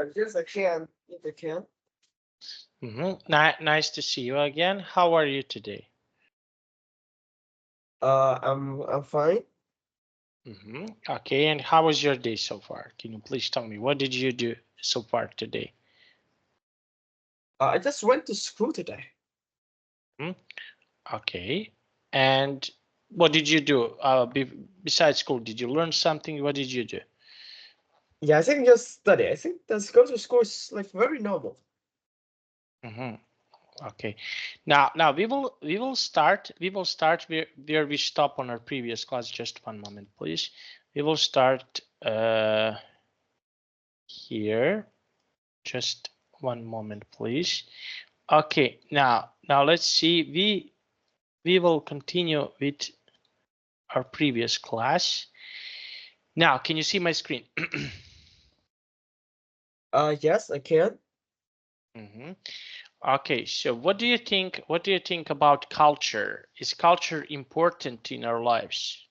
Yes, I can. If I can. Nice to see you again. How are you today? I'm fine. Okay, and how was your day so far? Can you please tell me what did you do so far today? I just went to school today. Hmm? Okay, and what did you do? Besides school, did you learn something? What did you do? Yeah, I think just study. I think that go to school is like very normal. Okay, now we will start where we stop on our previous class. Just one moment, please. We will start here. Just one moment, please. Okay, now let's see. We will continue with our previous class. Now, can you see my screen? Yes, I can. Okay, so what do you think? What do you think about culture? Is culture important in our lives?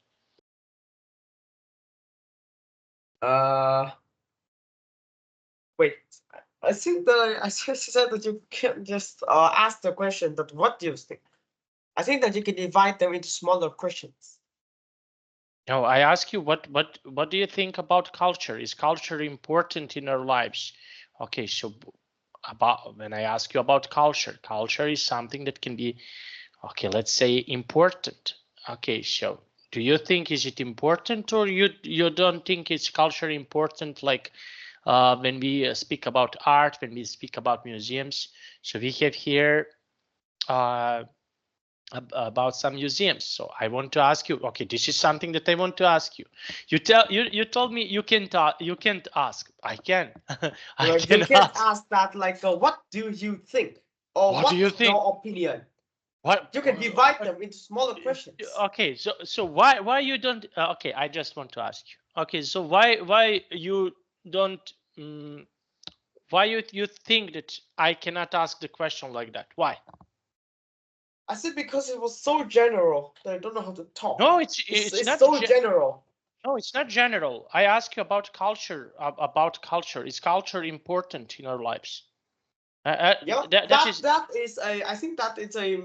Uh, Wait. I think that I just said that you can just ask the question that what do you think? I think that you can divide them into smaller questions. No, I ask you what do you think about culture? Is culture important in our lives? Okay, so about when I ask you about culture, culture is something that can be, okay, let's say important. Okay, so do you think is it important, or you don't think it's culture important, like when we speak about art, when we speak about museums? So we have here uh, about some museums. So I want to ask you. Okay, this is something that I want to ask you. You told me you can't ask. I can. I Like you can can't ask. ask that like what do you think or What do you what's think? your opinion? What? You can divide them into smaller questions. Okay, so why you don't? Okay, I just want to ask you. Okay, so why you don't? Why you think that I cannot ask the question like that? Why? I said because it was so general that I don't know how to talk. No, It's, it's it's not. so general. No, it's not general. I ask you about culture. About culture. Is culture important in our lives? Yeah, That that is. that is a. I think that it's a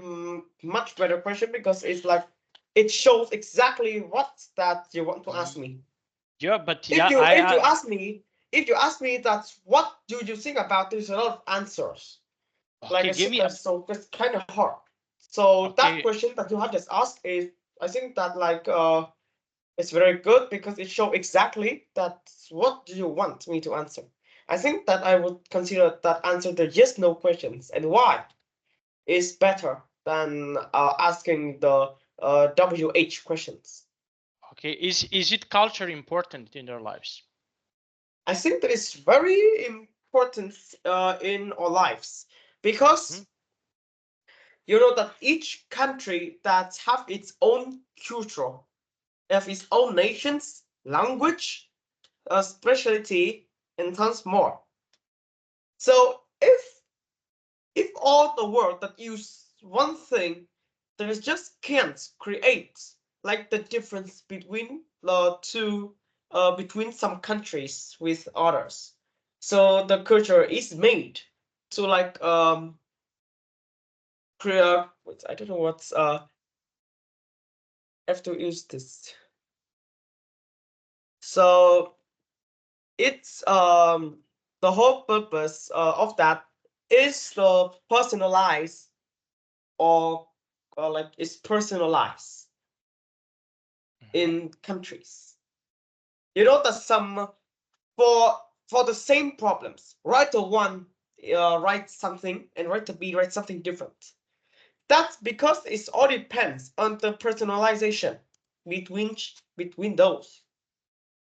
much better question because it's like it shows exactly what that you want to ask me. Yeah, but If yeah, you ask me that what do you think about, there's a lot of answers. Like okay. I Give said, me. that's kind of hard. So that Okay. question that you have just asked is, I think that like it's very good because it shows exactly that what do you want me to answer. I think that I would consider that answer the yes no questions and why is better than asking the WH questions. Okay. Is it culture important in our lives? I think that it's very important in our lives because you know that each country that have its own culture, have its own nations, language, specialty, and tons more. So if all the world that use one thing, there is just can't create like the difference between the two between some countries with others. So the culture is made to like create. Wait, I don't know what's have to use this. So it's the whole purpose of that is the personalize or like it's personalized in countries. You know that some for for the same problems, writer one writes something and writer B writes something different. That's because it all depends on the personalization between those.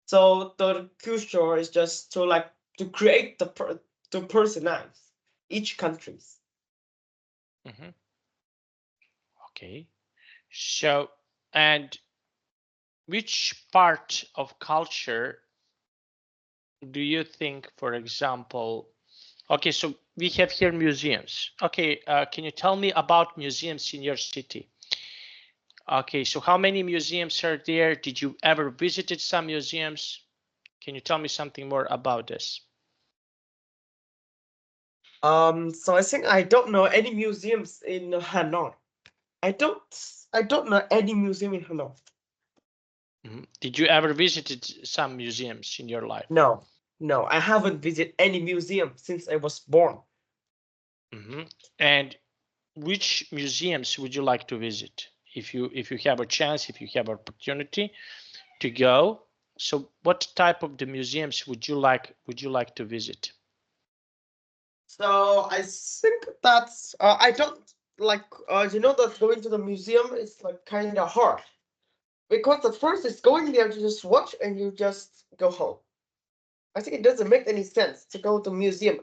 So the culture is just to like to create to personalize each countries. Okay. So, and which part of culture do you think, for example, okay, so we have here museums. Okay, can you tell me about museums in your city? Okay, so how many museums are there? Did you ever visited some museums? Can you tell me something more about this? So I think I don't know any museums in Hanoi. I don't know any museum in Hanoi. Did you ever visited some museums in your life? No, no, I haven't visited any museum since I was born. And which museums would you like to visit if you have a chance, if you have opportunity to go? So what type of the museums would you like to visit? So I think that's I don't like that going to the museum is like kind of hard because at first it's going there to just watch and you just go home. I think it doesn't make any sense to go to museum.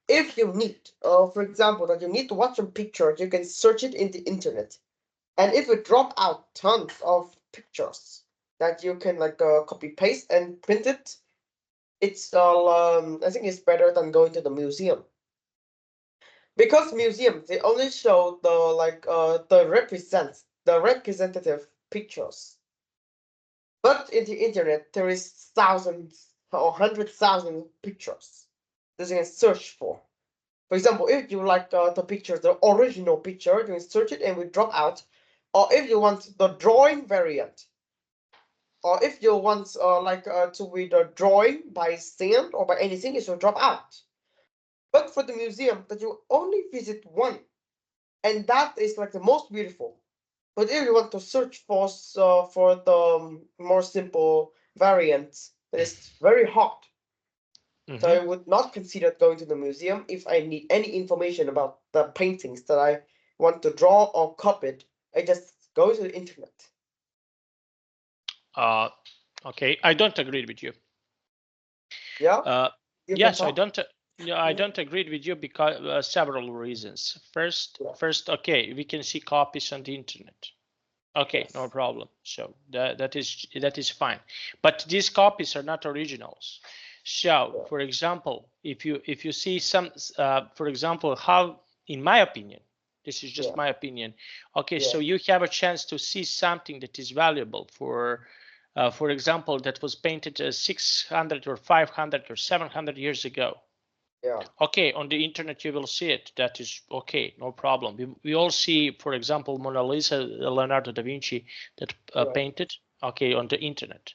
If you need, for example, that you need to watch a picture, you can search it in the internet, and if you drop out tons of pictures that you can like copy paste and print it, it's all I think it's better than going to the museum. Because museums they only show the representative pictures, but in the internet there is thousands or 100,000 pictures that you can search for. For example, if you like the picture, the original picture, you can search it and we drop out. Or if you want the drawing variant, or if you want to read a drawing by sand or by anything, it will drop out. But for the museum, that you only visit one, and that is like the most beautiful. But if you want to search for the more simple variants, then it's very hard. So I would not consider going to the museum if I need any information about the paintings that I want to draw or copy. I just go to the internet. Okay, I don't agree with you. Yeah. Yes, I don't. I don't agree with you because several reasons. First, okay, we can see copies on the internet. Okay, yes. No problem. So that is fine. But these copies are not originals. So, for example, if you see some, for example, how, in my opinion, this is just my opinion. Okay, so you have a chance to see something that is valuable for example, that was painted 600 or 500 or 700 years ago. Yeah. Okay, on the internet you will see it. That is okay, no problem. We all see, for example, Mona Lisa, Leonardo da Vinci that painted. Okay, on the internet.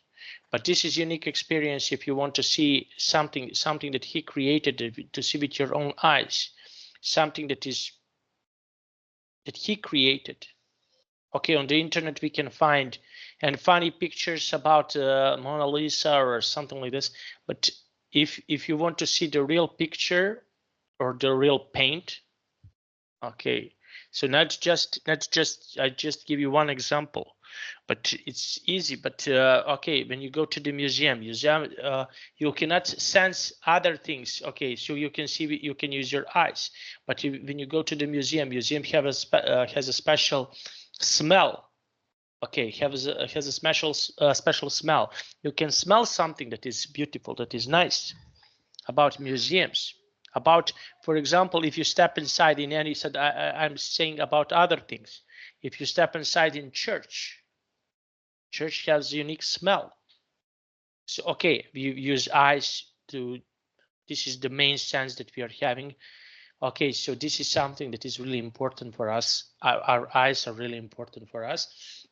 But this is unique experience if you want to see something that he created, to see with your own eyes, something that he created. Okay, on the internet we can find and funny pictures about Mona Lisa or something like this. But if you want to see the real picture or the real paint, okay, so not just I just give you one example, but it's easy. But okay, when you go to the museum you cannot sense other things. Okay, so you can see, you can use your eyes, but when you go to the museum have has a special smell. Okay, has a special smell. You can smell something that is beautiful, that is nice about museums. About, for example, if you step inside in any, said I'm saying about other things. If you step inside in church has a unique smell. So okay, we use eyes to, this is the main sense that we are having. Okay, so this is something that is really important for us. Our eyes are really important for us.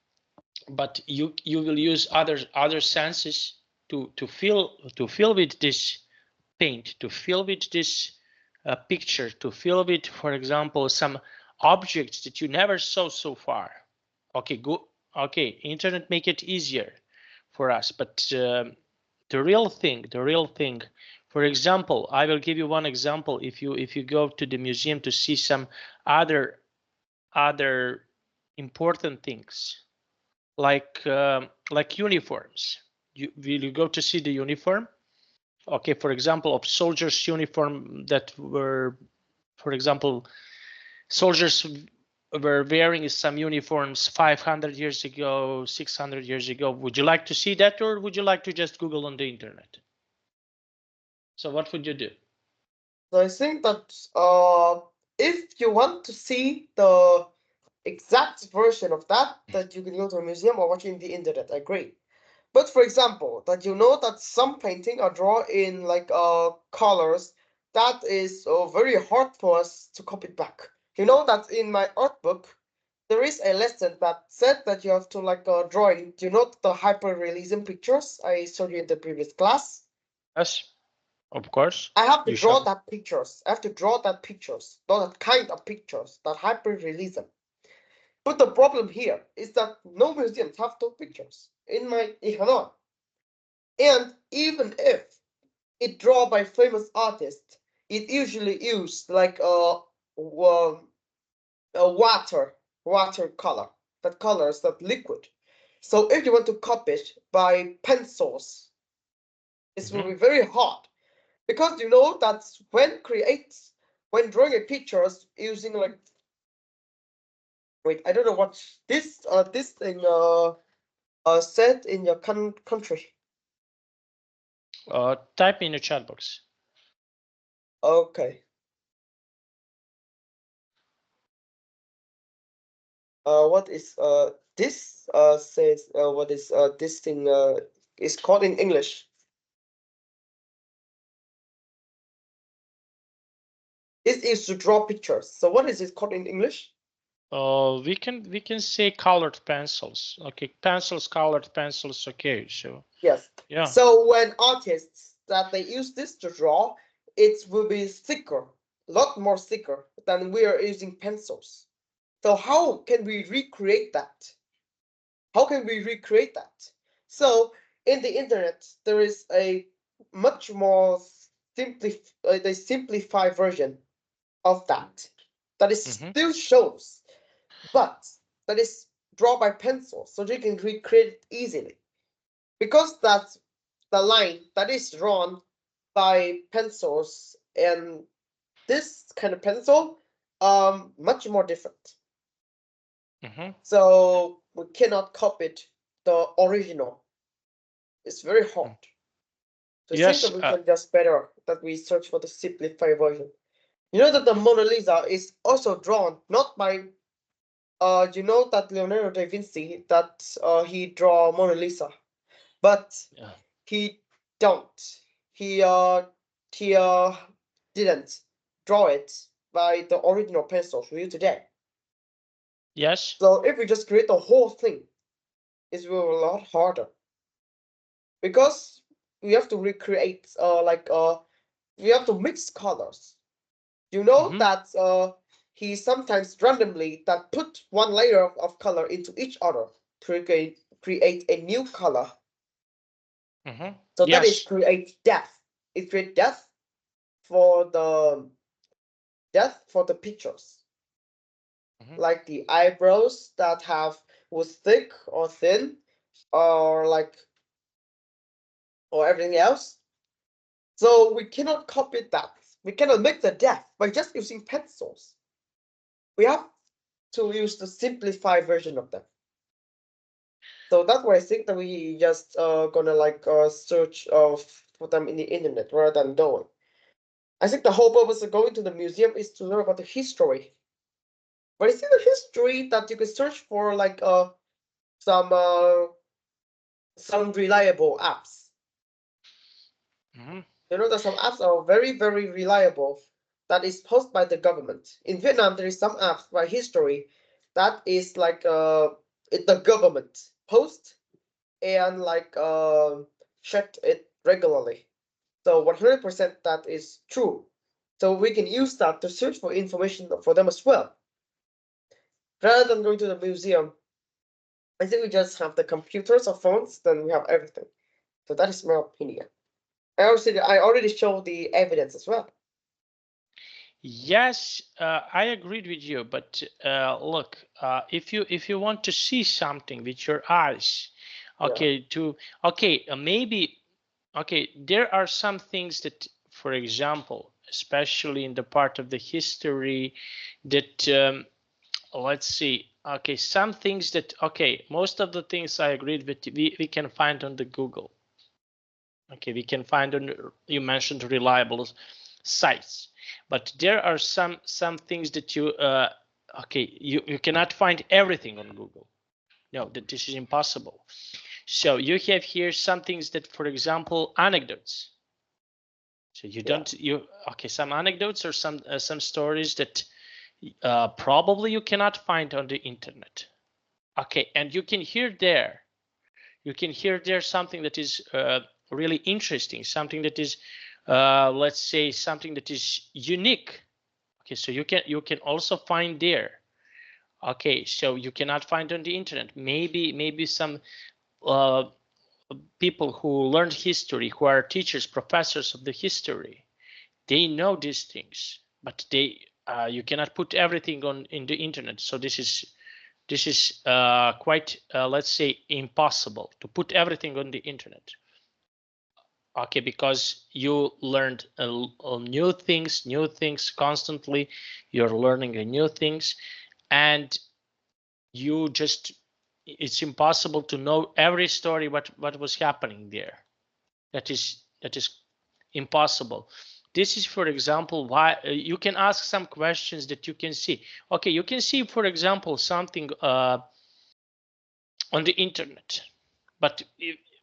But you will use other senses to feel with this paint, to feel with this picture, to feel with, for example, some objects that you never saw so far. Okay, good. Okay, internet make it easier for us, but the real thing, for example, I will give you one example. If you go to the museum to see some other important things, like uniforms. Will you go to see the uniform? Okay, for example, of soldiers' uniform that were, for example, soldiers were wearing some uniforms 500 years ago, 600 years ago. Would you like to see that, or would you like to just Google on the internet? So what would you do? So I think that if you want to see the exact version of that you can go to a museum or watch it in the internet. I agree. But for example, that you know that some painting are drawn in like colors that is very hard for us to copy back. You know that in my art book, there is a lesson that said that you have to like drawing. Do you know the hyperrealism pictures I showed you in the previous class? Yes, of course. I have to You draw shall. that pictures. I have to draw that pictures, not that kind of pictures, that hyperrealism. But the problem here is that no museums have those pictures in Hanoi. And even if it drawn by famous artists, it usually used like a watercolor that colors that liquid. So if you want to copy it by pencils, it will be very hard because you know that when drawing a pictures using like wait, I don't know what this thing said in your country. Type in the chat box. Okay. What is this says what is this thing is called in English? This is to draw pictures. So what is it called in English? We can say colored pencils. Okay, pencils, colored pencils. Okay, so Yes. yeah. So when artists that they use this to draw, it will be thicker, a lot more thicker than we are using pencils. So how can we recreate that? How can we recreate that? So in the internet, there is a much more the simplified version of that still shows, but that is drawn by pencil, so you can recreate it easily. Because that's the line that is drawn by pencils and this kind of pencil, much more different. So we cannot copy the original. It's very hard. So I think Yes. that we can just better that we search for the simplified version. You know that the Mona Lisa is also drawn not by you know that Leonardo da Vinci that he draw Mona Lisa, but he don't. He didn't draw it by the original pencils we use today. Yes. So if we just create the whole thing, it will be a lot harder because we have to recreate we have to mix colors. You know that he sometimes randomly that put one layer of color into each other to create a new color. So that is create depth. It create depth for the pictures. Like the eyebrows that was thick or thin or like or everything else. So we cannot copy that. We cannot make the depth by just using pencils. We have to use the simplified version of them. So that's why I think that we just gonna like search for them in the internet rather than knowing. I think the whole purpose of going to the museum is to learn about the history. But it's in the history that you can search for like some reliable apps. You know that some apps are very, very reliable that is posted by the government. In Vietnam, there is some apps by history that is like the government post and like check it regularly. So 100% that is true. So we can use that to search for information for them as well. Rather than going to the museum, I think we just have the computers or phones, then we have everything. So that is my opinion. I already showed the evidence as well. Yes, I agreed with you, but look, if you want to see something with your eyes, okay, maybe, okay, there are some things that, for example, especially in the part of the history that let's see, okay, some things that, okay, most of the things I agreed with, we can find on the Google. Okay, we can find on, you mentioned reliable sites, but there are some things that you okay, you cannot find everything on Google. No, that this is impossible. So you have here some things that, for example, anecdotes. So you don't okay, some anecdotes or some stories that probably you cannot find on the internet. Okay, and you can hear there something that is really interesting, something that is let's say something that is unique. Okay, so you can also find there. Okay, so you cannot find on the internet. Maybe some uh, people who learned history, who are teachers, professors of the history, they know these things, but they you cannot put everything on in the internet. So this is quite let's say impossible to put everything on the internet. Okay, because you learned new things constantly. You're learning new things, and you just it's impossible to know every story what was happening there. That is impossible. This is, for example, why you can ask some questions that you can see. Okay, you can see, for example, something on the internet, but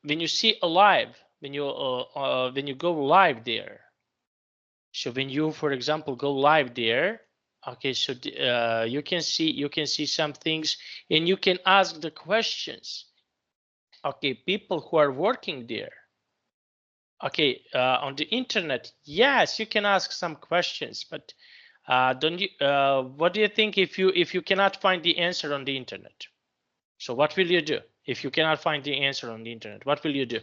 when you see a live, when you go live there, so when you, for example, go live there, okay, so you can see some things, and you can ask the questions. Okay, people who are working there. Okay, on the internet, yes, you can ask some questions, but don't you? What do you think if you cannot find the answer on the internet? So what will you do if you cannot find the answer on the internet? What will you do?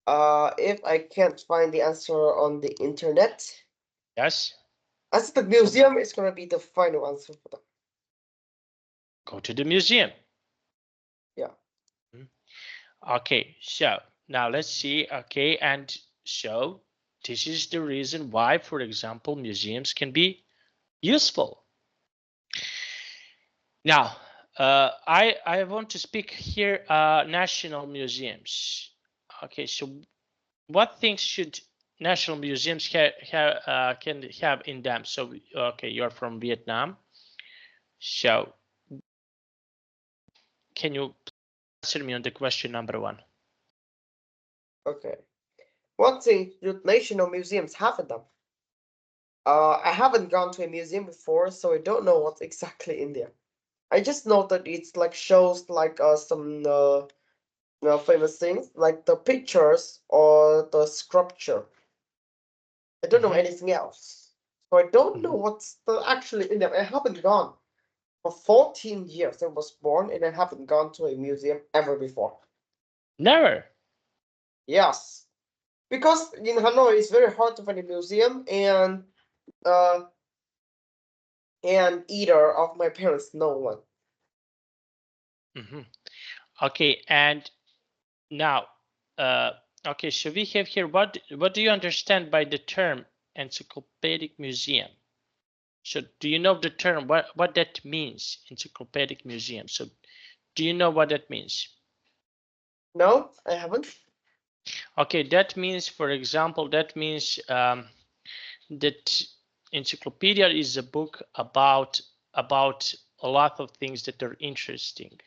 If I can't find the answer on the internet, Yes. I think the museum is gonna be the final answer for that. Go to the museum. Yeah. Okay, so now let's see. Okay, and so this is the reason why, for example, museums can be useful. Now, I want to speak here national museums. Okay, so what things should national museums can have in them? So, okay, you're from Vietnam. So, can you answer me on the question number one? Okay. What thing do national museums have in them? I haven't gone to a museum before, so I don't know what's exactly in there. I just know that it's like shows like some famous things like the pictures or the sculpture. I don't know anything else, so I don't know what's actually in them. I haven't gone for 14 years. I was born and I haven't gone to a museum ever before. Never. Yes, because in Hanoi it's very hard to find a museum, uh, and either of my parents know one. Okay, and now, okay, so we have here, what do you understand by the term encyclopedic museum? So do you know the term, what that means, encyclopedic museum? So do you know what that means? No, I haven't. Okay, that means, for example, that means that encyclopedia is a book about a lot of things that are interesting.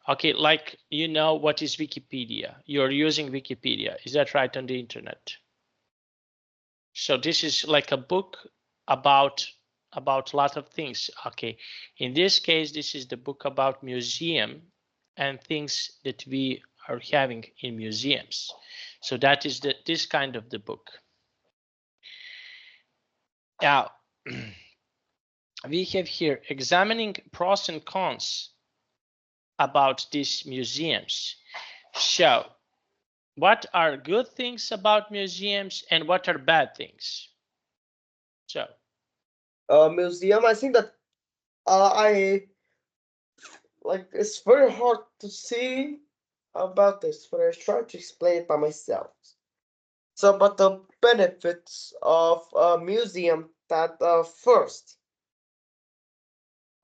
Okay, like you know what is Wikipedia? You're using Wikipedia, is that right, on the internet? So this is like a book about a lot of things. Okay, in this case, this is the book about museum and things that we are having in museums. So that is this kind of the book. Now, we have here examining pros and cons about these museums. So, what are good things about museums and what are bad things? So, Museum. I think that I like it's very hard to see about this, but I try to explain it by myself. So, but the benefits of a museum that first,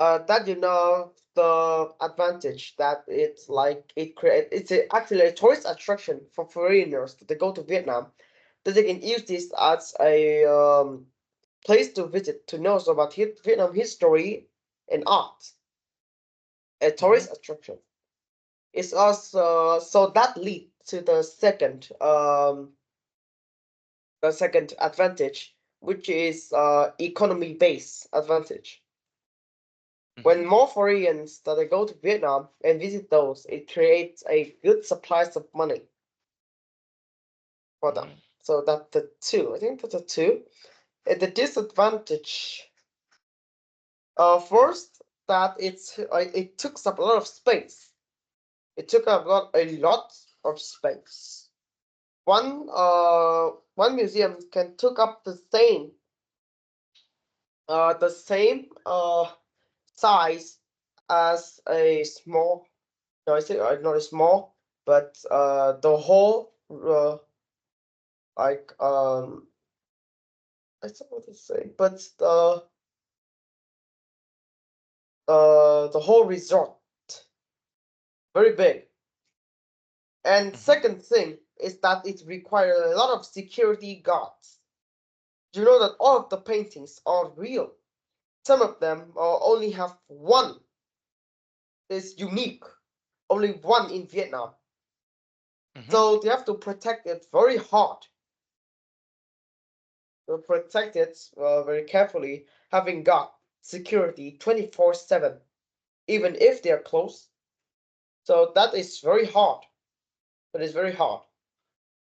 that you know the advantage that it's like actually a tourist attraction for foreigners that they go to Vietnam, that they can use this as a place to visit to know about Vietnam history and art. A tourist attraction. It's also so that lead to the second the second advantage, which is economy-based advantage. When more foreigners that they go to Vietnam and visit those, it creates a good supply of money for them. So that's the two. I think that's the two. And the disadvantage, first, that it took up a lot of space. It took up a lot of space. One museum can took up the same size as a small. No, I say not a small, but the whole like I don't know what to say, but the whole resort very big. And second thing is that it requires a lot of security guards. You know that all of the paintings are real. Some of them only have one is unique, only one in Vietnam. So they have to protect it very hard. To protect it very carefully, having got security 24/7, even if they are close. So that is very hard. That is very hard.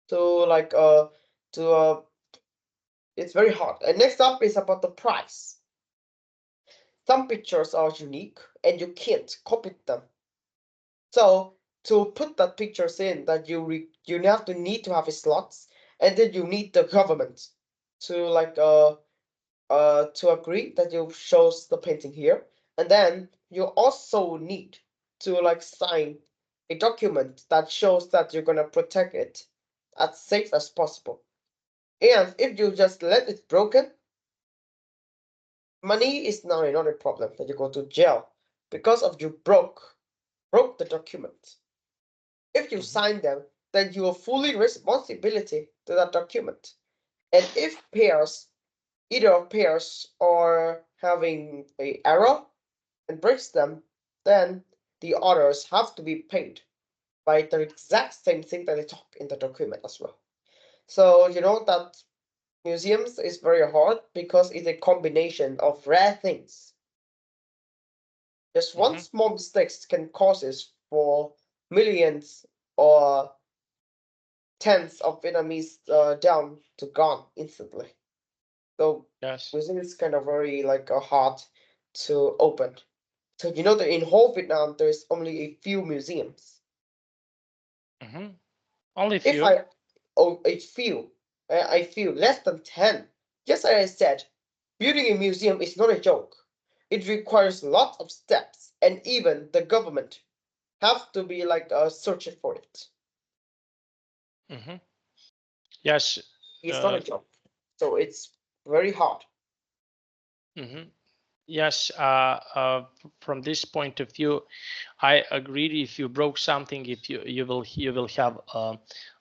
To like to it's very hard. And next up is about the price. Some pictures are unique and you can't copy them. So to put that pictures in, that you have to need to have slots, and then you need the government to like to agree that you shows the painting here, and then you also need to like sign a document that shows that you're gonna protect it as safe as possible. And if you just let it broken, money is now another problem that you go to jail because of you broke the document. If you sign them, then you are fully responsibility to that document. And if pairs, either of pairs are having a error and breaks them, then the others have to be paid by the exact same thing that they talk in the document as well. So you know that museums is very hard because it's a combination of rare things. Just one small mistake can cause it for millions or tens of Vietnamese down to gone instantly. So Yes. museum is kind of very like hard to open. So you know that in whole Vietnam there's only a few museums. Only If few. I feel less than 10. Just as I said, building a museum is not a joke. It requires lots of steps, and even the government have to be like searching for it. Yes. It's not a joke. So it's very hard. Yes. From this point of view, I agree. If you broke something, if you will have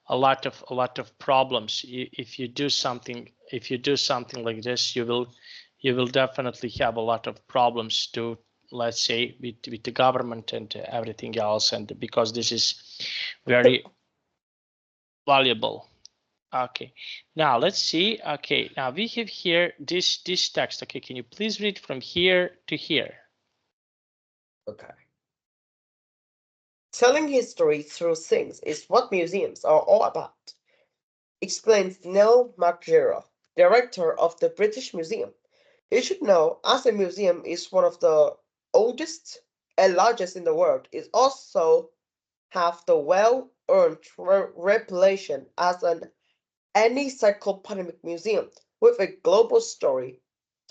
a lot of problems. If you do something like this, you will definitely have a lot of problems to, let's say, with the government and everything else, and because this is very valuable. Okay, now let's see. Okay, now we have here this text. Okay, can you please read from here to here? Okay. Telling history through things is what museums are all about, explains Neil McGarrett, director of the British Museum. You should know, as a museum is one of the oldest and largest in the world, it also have the well-earned reputation as an encyclopedic museum with a global story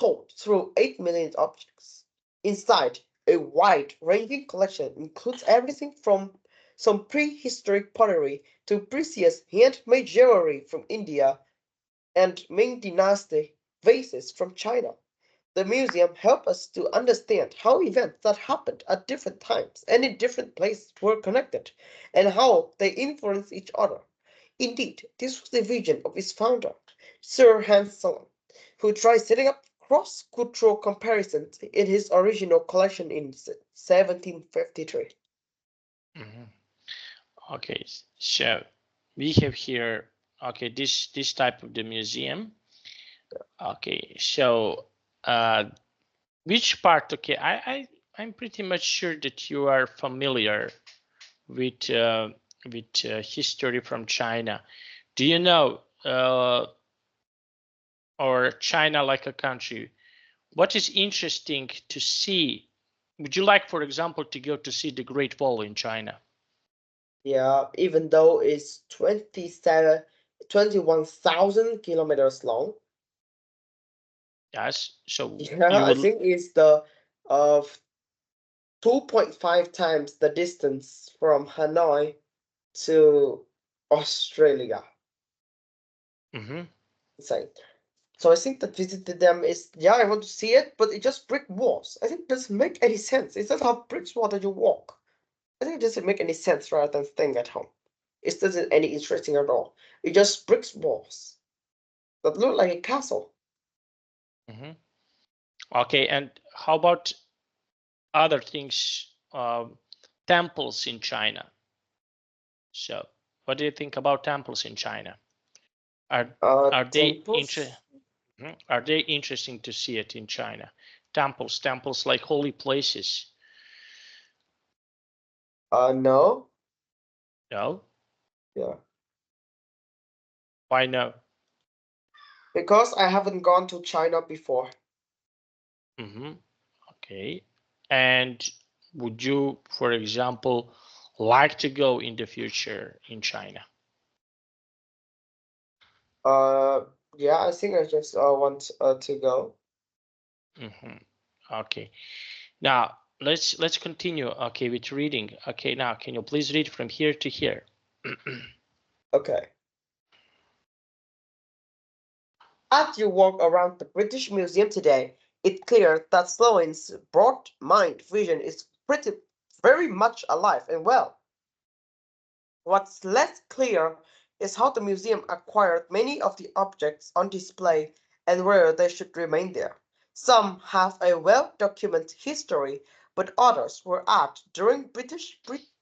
told through 8 million objects. Inside, a wide-ranging collection includes everything from some prehistoric pottery to precious handmade jewelry from India and Ming Dynasty vases from China. The museum helps us to understand how events that happened at different times and in different places were connected, and how they influenced each other. Indeed, this was the vision of its founder, Sir Hans Sloane, who tried setting up cross-cultural comparisons in his original collection in 1753. Okay, so we have here Okay, this type of the museum. Okay, so which part? Okay, I'm pretty much sure that you are familiar with history from China. Do you know or China like a country? What is interesting to see? Would you like, for example, to go to see the Great Wall in China? Yeah, even though it's 21,000 kilometers long. Yes. So Yeah, you I will. think it's the of 2.5 times the distance from Hanoi to Australia. Mhm. Insane. So I think that visiting them is, yeah, I want to see it, but it just brick walls. I think it doesn't make any sense. It's just how bricks wall that you walk. I think it doesn't make any sense rather than staying at home. It doesn't any interesting at all. It just bricks walls that look like a castle. Mhm. Okay, and how about other things? Temples in China. So, what do you think about temples in China? Are they Temples? are they interesting to see it in China? Temples like holy places. No. No? Yeah. Why no? Because I haven't gone to China before. Mm-hmm. Okay. And would you, for example, like to go in the future in China? Yeah, I think I just want to go. Mm-hmm. Okay. Now let's continue. Okay, with reading. Okay, now can you please read from here to here? Okay. As you walk around the British Museum today, it's clear that Sloane's broad mind vision is very much alive and well. What's less clear is how the museum acquired many of the objects on display and where they should remain there. Some have a well-documented history, but others were added during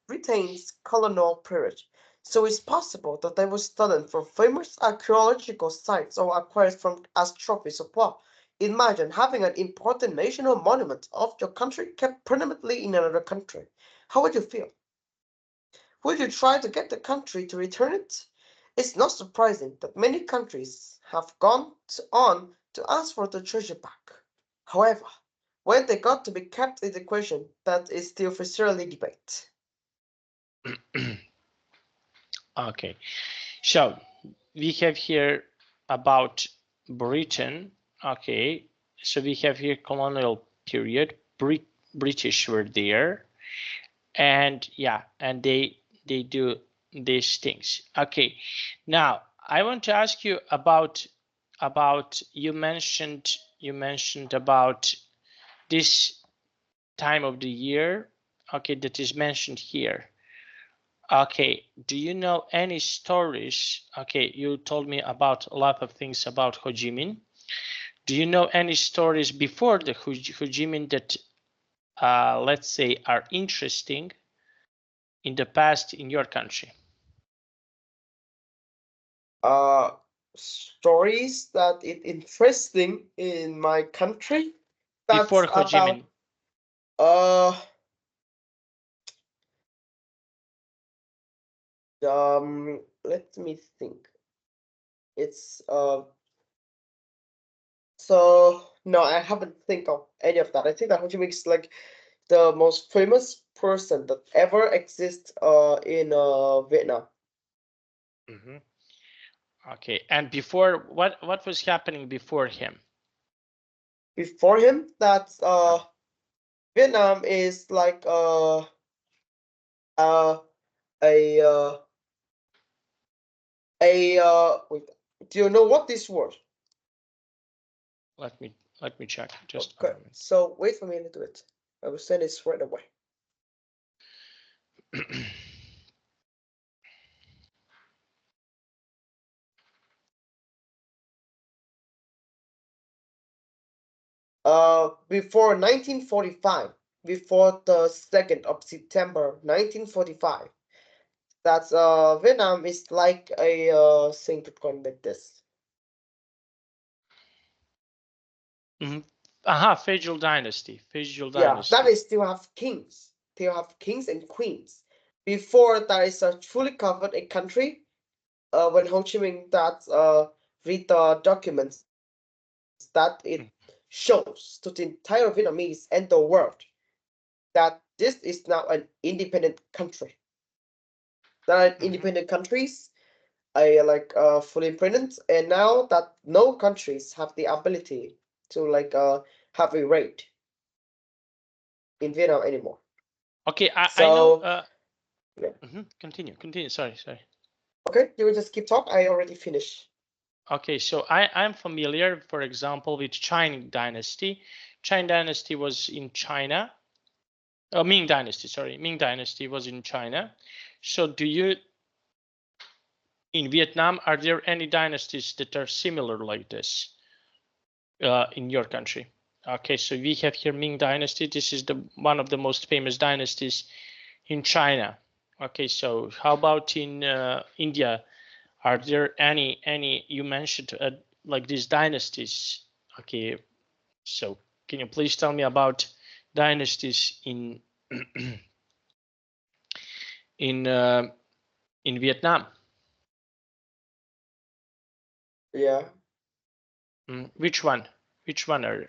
Britain's colonial period, so it's possible that they were stolen from famous archaeological sites or acquired from as trophies of war. Imagine having an important national monument of your country kept permanently in another country. How would you feel? Would you try to get the country to return it? It's not surprising that many countries have gone on to ask for the treasure back. However, when they got to be kept in the question, that is still for surely debate. Okay. So we have here about Britain. Okay. So we have here colonial period. British were there, and yeah, and they do these things. Okay. Now I want to ask you about you mentioned about this time of the year. Okay, that is mentioned here. Okay, do you know any stories? Okay, you told me about a lot of things about Ho Chi Minh. Do you know any stories before the Ho Chi Minh that, let's say, are interesting in the past in your country? Uh, Stories that it interesting in my country. Before That's Ho Chi about Minh. uh let me think. It's So no, I haven't think of any of that. I think that Ho Chi Minh is like the most famous person that ever exists in Vietnam. Mhm. Okay, and before what was happening before him? Before him, that's Vietnam is like uh a wait, do you know what this word? Let me check just a Okay, moment. so wait for me a little bit. I will send it right away. Before 1945, before the 2nd of September 1945, That's Vietnam is like a thing to connect this. Feudal dynasty. Feudal Yeah, dynasty. that is still have kings. They have kings and queens. Before that is fully covered a country. When Ho Chi Minh that read the documents that it shows to the entire Vietnamese and the world that this is now an independent country. There are independent countries, like fully independent, and now that no countries have the ability to like have a rate in Vietnam anymore. Okay, I know. So yeah. Continue. Sorry. Okay, you will just keep talk. I already finished. Okay, so I'm familiar, for example, with Qing dynasty. Qing dynasty was in China. Ming dynasty, sorry. Ming dynasty was in China. So do you, in Vietnam, are there any dynasties that are similar like this in your country? Okay, so we have here Ming dynasty. This is the one of the most famous dynasties in China. Okay, so how about in India? Are there any you mentioned like these dynasties? Okay, so can you please tell me about dynasties in in uh, in Vietnam? Yeah. Which one? Which one are?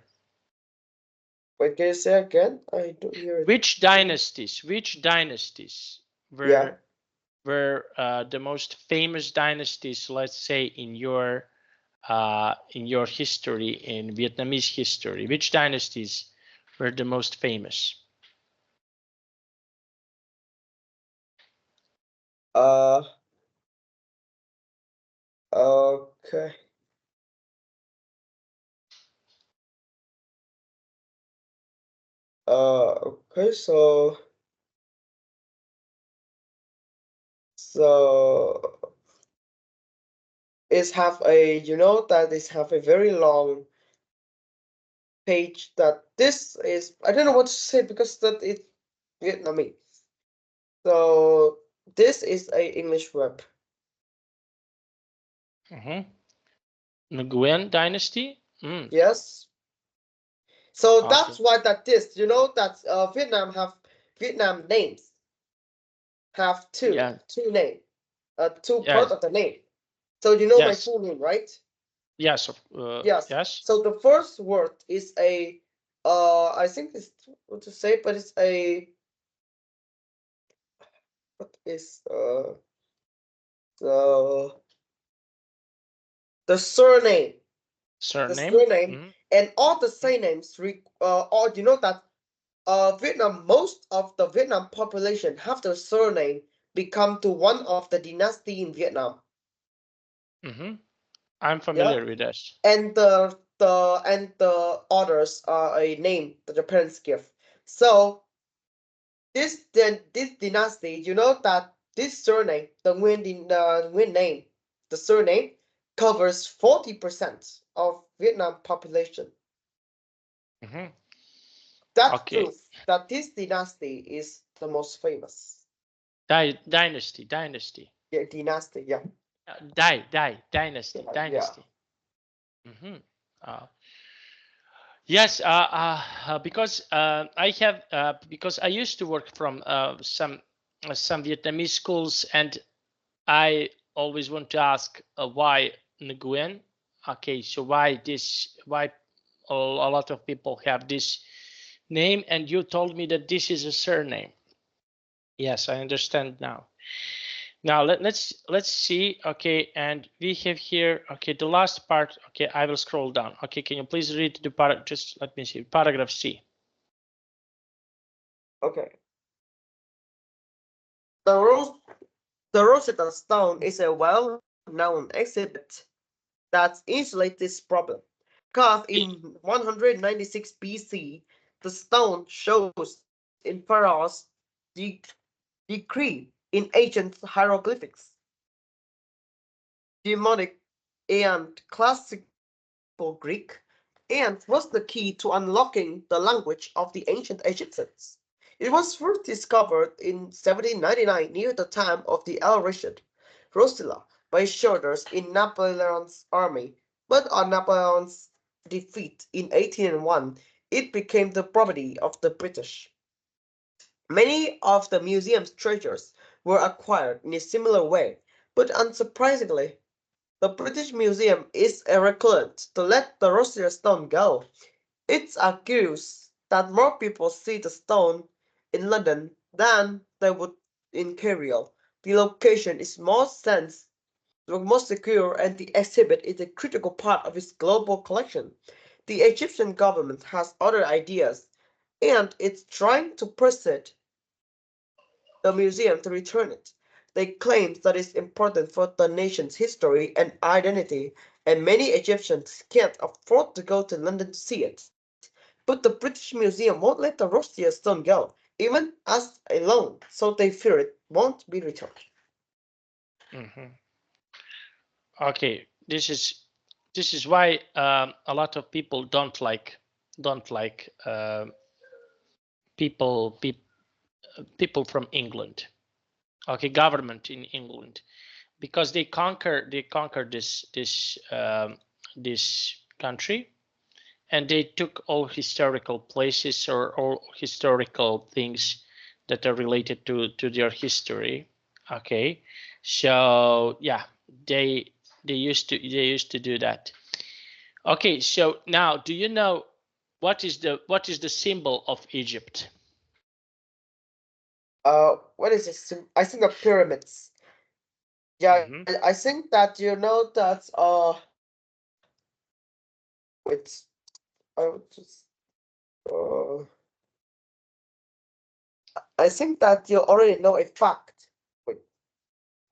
Wait, can you say again? I don't hear it. Which dynasties? Which dynasties Yeah. were the most famous dynasties? Let's say in your history, in Vietnamese history, which dynasties were the most famous? Uh. Okay. Okay. So is have a that is have a very long page that this is I don't know what to say because that is Vietnamese. So this is a English web. Nguyen dynasty. Yes. So Okay. that's why that this that Vietnam names have Yeah. two name two part Yes. of the name. So you know my Yes. full name, right? Yes. Yes. Yes. So the first word is a I think it's what to say, but it's a what is the the surname. The Surname. surname and all the surnames all that Vietnam most of the Vietnam population have the surname become to one of the dynasty in Vietnam. I'm Yeah. familiar with this. And the others are a name that the parents give. So this dynasty, that this surname, the Nguyen name, the surname covers 40% of Vietnam population. That Okay. proves that this dynasty is the most famous. Dynasty. Yeah, dynasty. Yeah. Dynasty. Yeah. Uh, yes. Because I have because I used to work from some Vietnamese schools, and I always want to ask why Nguyen. Okay, so why this? Why a lot of people have this name, and you told me that this is a surname. Yes, I understand now. Now let's see. Okay, and we have here. Okay, the last part. Okay, I will scroll down. Okay, can you please read the paragraph? Just let me see. Paragraph C. Okay. The Rose the Rosetta Stone is a well-known exhibit that illustrates this problem. Carved in 196 BC, the stone shows in Pharaoh's de- decree in ancient hieroglyphics, demonic and classical Greek, and was the key to unlocking the language of the ancient Egyptians. It was first discovered in 1799 near the town of the El Rashid, Rosilla, by soldiers in Napoleon's army, but on Napoleon's defeat in 1801, it became the property of the British. Many of the museum's treasures were acquired in a similar way, but unsurprisingly, the British Museum is reluctant to let the Rosetta Stone go. It argues that more people see the stone in London than they would in Cairo. The location is more secure, and the exhibit is a critical part of its global collection. The Egyptian government has other ideas, and it's trying to persuade the museum to return it. They claim that it's important for the nation's history and identity, and many Egyptians can't afford to go to London to see it. But the British Museum won't let the Rosetta Stone go, even as a loan, so they fear it won't be returned. Mhm. Okay, this is why a lot of people don't like people people from England. Okay, government in England, because they conquered this country, and they took all historical places or all historical things that are related to their history. Okay, so yeah, they they used to do that. Okay, so now do you know what is the symbol of Egypt? What is this? I think the pyramids. Yeah, Mm-hmm. I think that you know that wait, I would just uh I think that you already know a fact. Wait,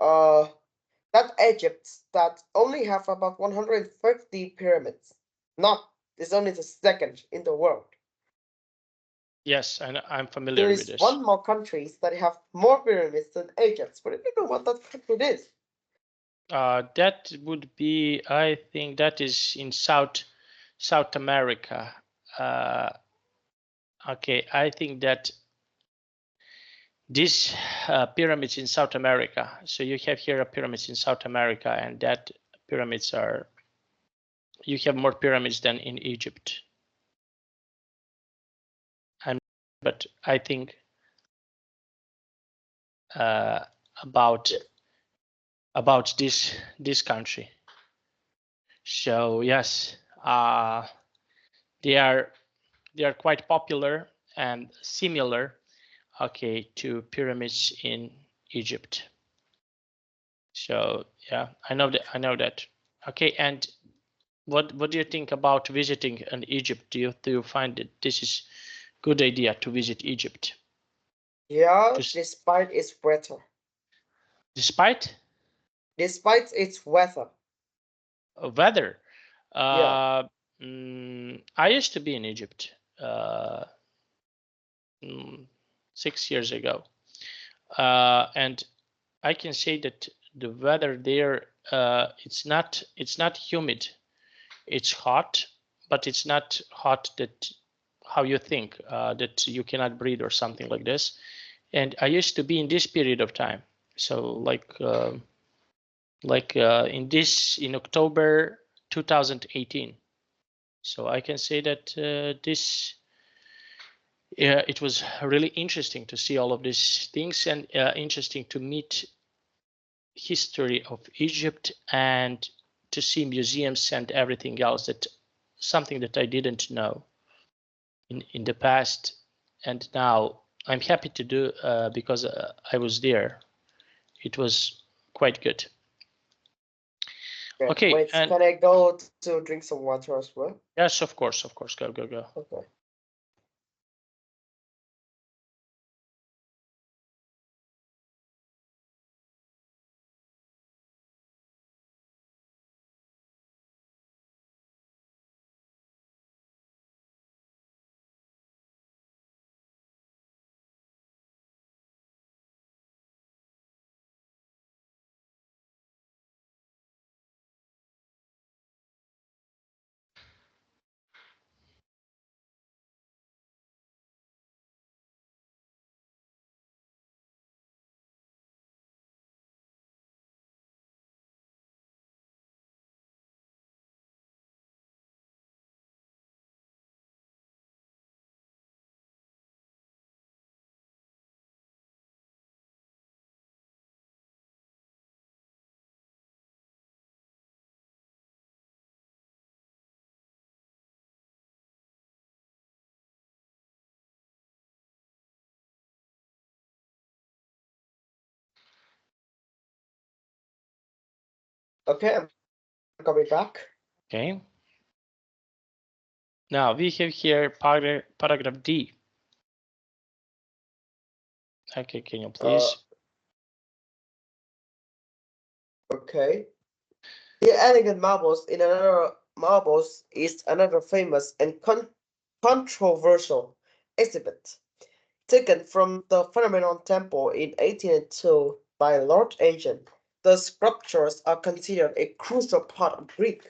uh that Egypt that only have about 150 pyramids. Not is only the second in the world. Yes, and I'm There familiar with is this. one more country that have more pyramids than Egypt, but I don't know what that country is. That would be, I think, that is in South America. Uh, okay, I think that these pyramids in South America. So you have here a pyramids in South America, and that pyramids are you have more pyramids than in Egypt. And but I think uh, about Yes. about this country. So yes, they are they are quite popular and similar, okay, to pyramids in Egypt. So yeah, I know that. Okay, and what do you think about visiting an Egypt? Do you find that this is good idea to visit Egypt? Yeah, Just despite its weather. despite Despite its weather. weather. Yeah. Uh, I used to be in Egypt mm, 6 years ago, and I can say that the weather there, it's not humid. It's hot, but it's not hot that how you think that you cannot breathe or something like this. And I used to be in this period of time, so in October 2018. So I can say that this it was really interesting to see all of these things, and interesting to meet history of Egypt, and to see museums and everything else, that something that I didn't know in the past. And now I'm happy to do because I was there. It was quite good. Okay. Okay, Wait, and can I go to drink some water as well? yes, of course, go, go, go. Okay. Okay, I'm coming back. Okay. Now we have here paragraph D. Okay, can you please? Okay. The elegant marbles is another famous and controversial exhibit, taken from the Phenomenon Temple in 1802 by Lord Ancient. The sculptures are considered a crucial part of Greek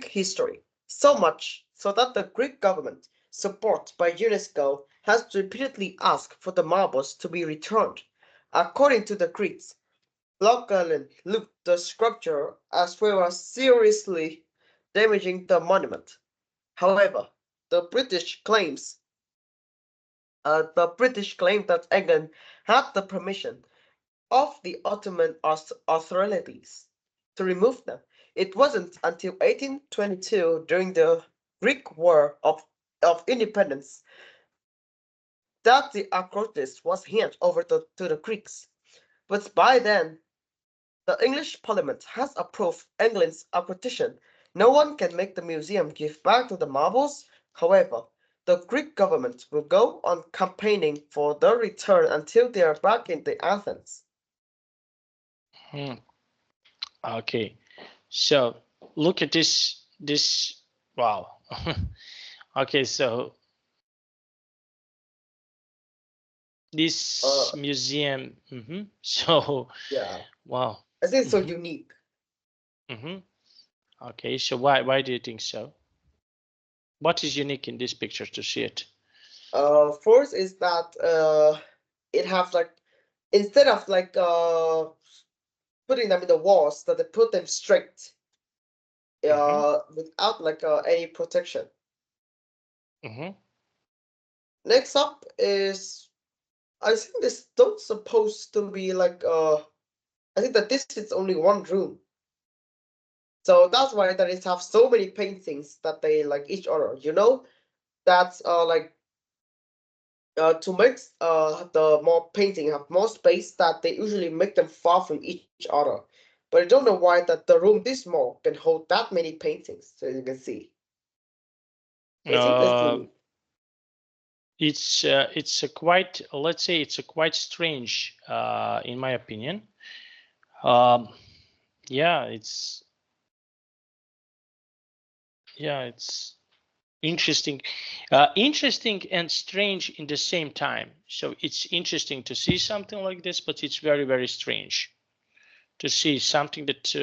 history, so much so that the Greek government, supported by UNESCO, has repeatedly asked for the marbles to be returned. According to the Greeks, Lockland looked the sculpture as well as seriously damaging the monument. However, the British claims that England had the permission of the Ottoman authorities to remove them. It wasn't until 1822, during the Greek War of Independence, that the Acropolis was handed over to the Greeks. But by then, the English Parliament has approved England's acquisition. No one can make the museum give back to the marbles. However, the Greek government will go on campaigning for their return until they are back in Athens. Okay, so look at this. Wow. Okay, so this museum. So Yeah, wow. I think it's so unique. Okay, so why do you think so? What is unique in this picture to see it? First is that it have like, instead of like putting them in the walls, that they put them straight without like any protection. Next up is, I think this don't supposed to be like I think that this is only one room. So that's why that it have so many paintings that they like each other, you know? That's like to make the more painting have more space, that they usually make them far from each other. But I don't know why that the room this small can hold that many paintings, so you can see. So I think that's unique. It's a quite, let's say it's a quite strange in my opinion. Yeah, it's interesting, interesting and strange in the same time. So it's interesting to see something like this, but it's very, very strange to see something that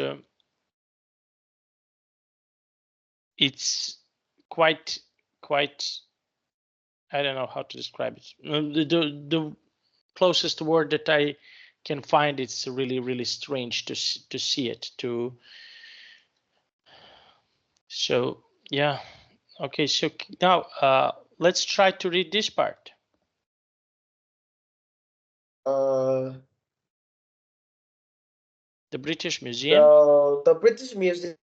it's quite, I don't know how to describe it. The closest word that I can find, it's really, really strange to see it. So yeah. Okay, so now let's try to read this part. The British Museum. The British Museum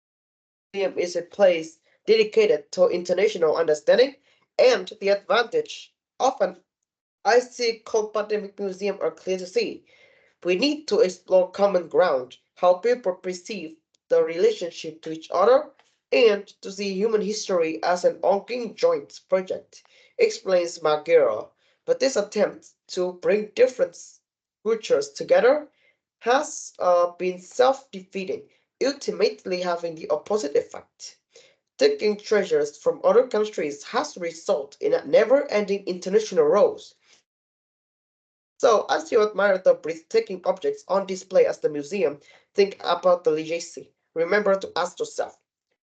is a place dedicated to international understanding, and the advantage of an IC pandemic museum are clear to see. We need to explore common ground, how people perceive the relationship to each other, and to see human history as an ongoing joint project, explains Margera. But this attempt to bring different cultures together has been self-defeating, ultimately having the opposite effect. Taking treasures from other countries has resulted in a never-ending international rows. So, as you admire the breathtaking objects on display at the museum, think about the legacy. Remember to ask yourself,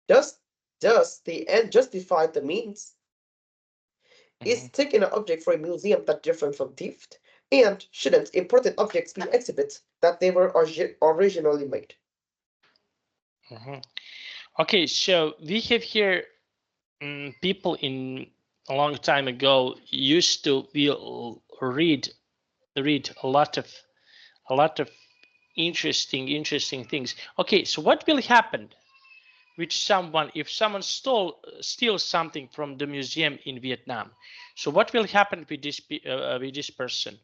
does, does the end justify the means? Is taking an object for a museum that different from theft? And shouldn't important objects be exhibits that they were originally made? Okay, so we have here people in a long time ago used to read a lot of interesting things. Okay, so what will happen with someone if someone steals something from the museum in Vietnam? So what will happen with this person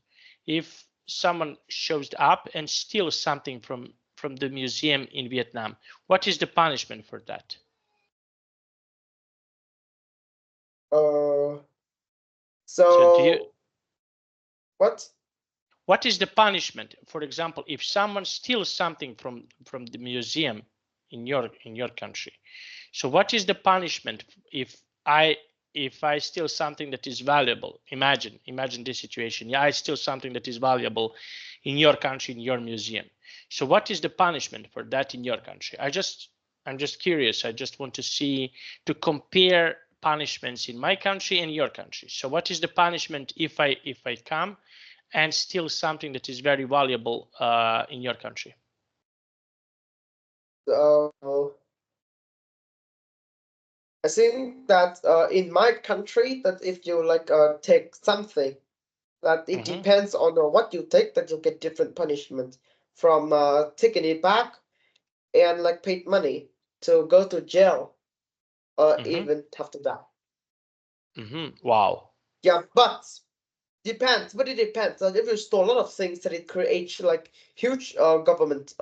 if someone shows up and steals something from from the museum in Vietnam, what is the punishment for that? So do you, what is the punishment? For example, if someone steals something from the museum in your country, so what is the punishment if I steal something that is valuable? Imagine this situation. Yeah, I steal something that is valuable in your country, in your museum. So what is the punishment for that in your country? I'm just curious. I just want to see, to compare punishments in my country and your country. So what is the punishment if I come and steal something that is very valuable in your country? I think that in my country, that if you like take something, that it depends on what you take, that you get different punishment, from taking it back and like paid money to go to jail, or even have to die. Wow. Yeah, but depends. But it depends. If you store a lot of things, that it creates like huge government,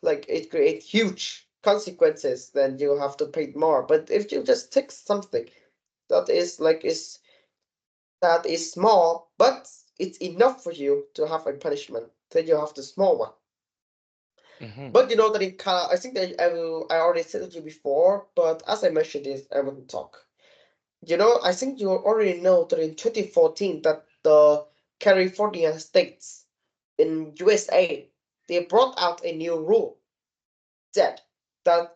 like it creates huge consequences, then you have to pay more. But if you just take something that is small, but it's enough for you to have a punishment, then you have the small one. But you know that in I think that I already said it to you before, but as I mentioned this, I wouldn't talk. You know, I think you already know that in 2014 that the California states in USA, they brought out a new rule that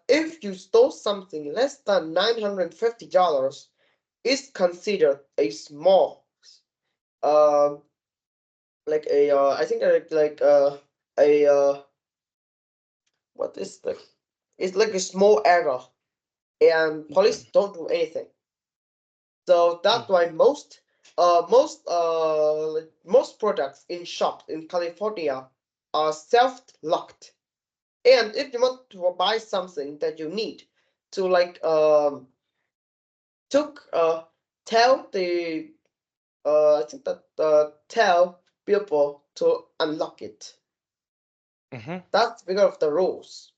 if you stole something less than $950, is considered a small, like a I think like a what is the, it's like a small error, and police don't do anything. So that's why most products in shops in California are self-locked. And if you want to buy something that you need to like tell the I think that tell people to unlock it. That's because of the rules.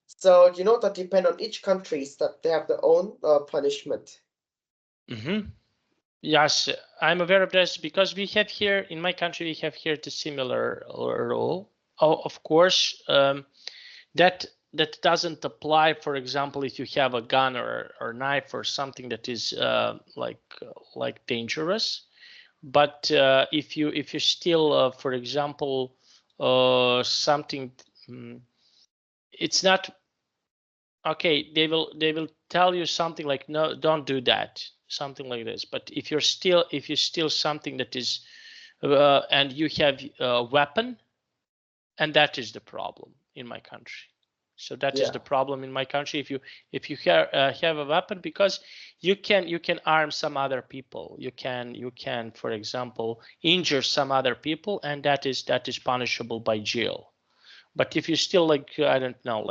So you know that depend on each countries, that they have their own punishment. Yes, I'm aware of this because we have here in my country, we have here the similar rule. Oh, of course, that doesn't apply. For example, if you have a gun or knife or something that is like dangerous. But if you steal, for example, something, it's not okay. They will tell you something like, no, don't do that, something like this. But if you steal something that is and you have a weapon, and that is the problem in my country. So that is the problem in my country. If you have a weapon, because you can arm some other people. You can, for example, injure some other people, and that is punishable by jail. But if you steal, like, I don't know,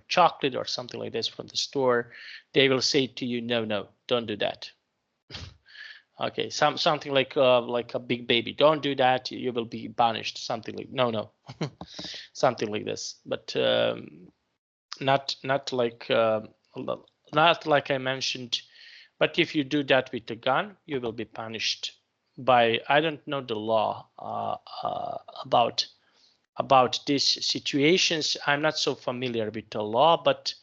chocolate or something like this from the store, they will say to you, no, don't do that. Okay, something like a big baby, don't do that, you will be punished. Something like, no, something like this. But not like I mentioned. But if you do that with a gun, you will be punished by, I don't know the law about these situations. I'm not so familiar with the law, but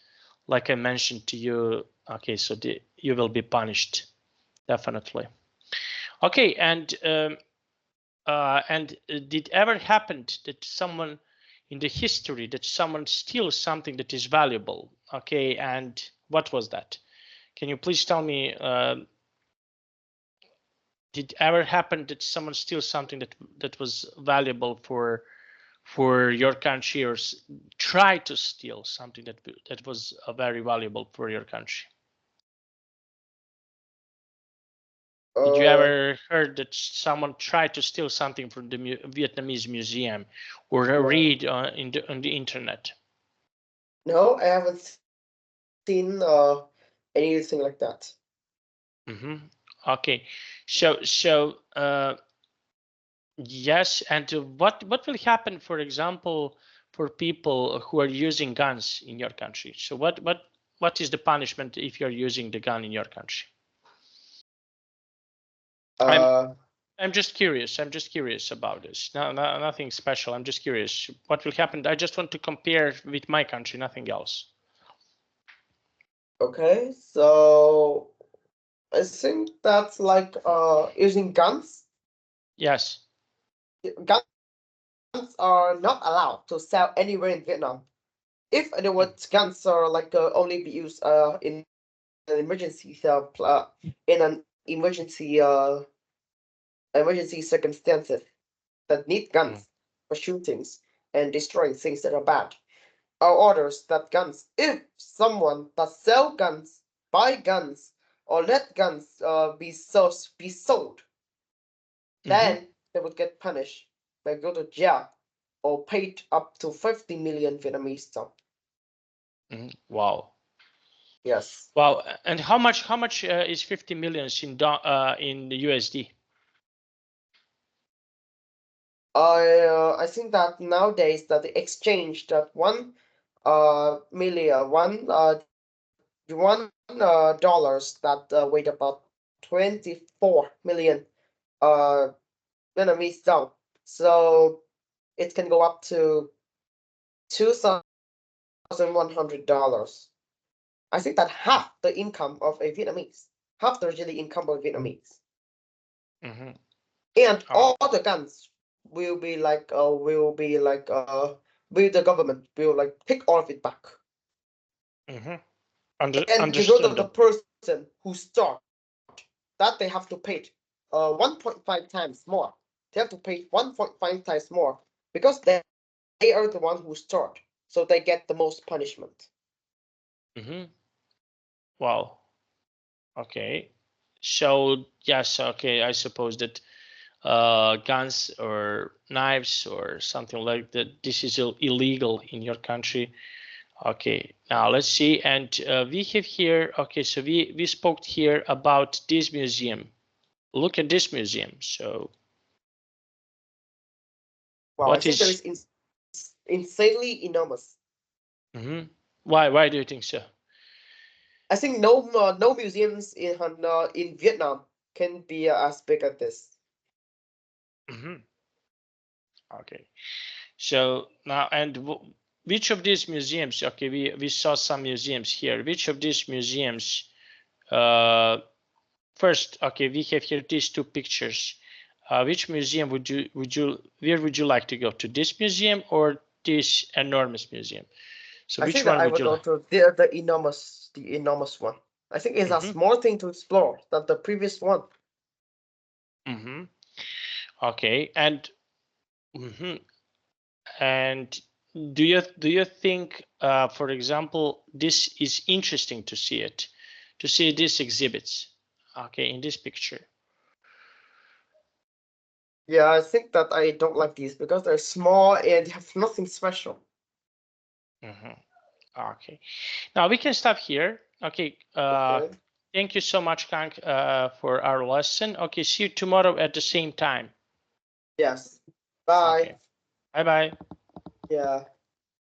like I mentioned to you, okay, so you will be punished, definitely. Okay, and did ever happen that someone in the history that someone steals something that is valuable? Okay, and what was that? Can you please tell me? Did ever happen that someone steals something that was valuable for your country, or try to steal something that was very valuable for your country? Did you ever heard that someone tried to steal something from the Vietnamese museum, or read on the internet? No, I haven't seen anything like that. Okay, so yes, and what will happen, for example, for people who are using guns in your country? So what is the punishment if you're using the gun in your country? I'm just curious. I'm just curious about this. No, nothing special. I'm just curious. What will happen? I just want to compare with my country, nothing else. Okay, so I think that's like using guns. Yes. Guns are not allowed to sell anywhere in Vietnam. If there were guns are like only be used in an emergency in an emergency circumstances that need guns for shootings and destroying things that are bad. Our orders that guns, if someone that sell guns, buy guns, or let guns be sold, then they would get punished by go to jail or paid up to 50 million Vietnamese dong. Wow. Yes. Wow. And how much is 50 millions in the USD? I think that nowadays that the exchange that $1 dollars that weighed about 24 million Vietnamese dong. So it can go up to $2,100. I think that half the income of a Vietnamese, half the daily income of Vietnamese, and all the guns will be like with the government will like take all of it back. And you go to the person who start that they have to pay 1.5 times more. They have to pay 1.5 times more because they are the one who start, so they get the most punishment. Wow. Okay. So yes. Okay. I suppose that guns or knives or something like that, this is illegal in your country. Okay, now let's see. And we have here, okay, so we spoke here about this museum. Look at this museum. So Wow, I think there is insanely enormous. Why do you think so? I think no museums in Vietnam can be as big as this. Okay, so now, and which of these museums, okay, we saw some museums here. Which of these museums, first, okay, we have here these two pictures. Which museum where would you like to go, to this museum or this enormous museum? So which one would you like? I would go to the enormous one. I think it's a small thing to explore than the previous one. Okay, and and do you think, for example, this is interesting to see it, to see these exhibits? Okay, in this picture. Yeah, I think that I don't like these because they're small and have nothing special. Okay, now we can stop here. Okay, thank you so much, Khang, for our lesson. Okay, see you tomorrow at the same time. Yes. Bye. Okay. Bye bye. Yeah.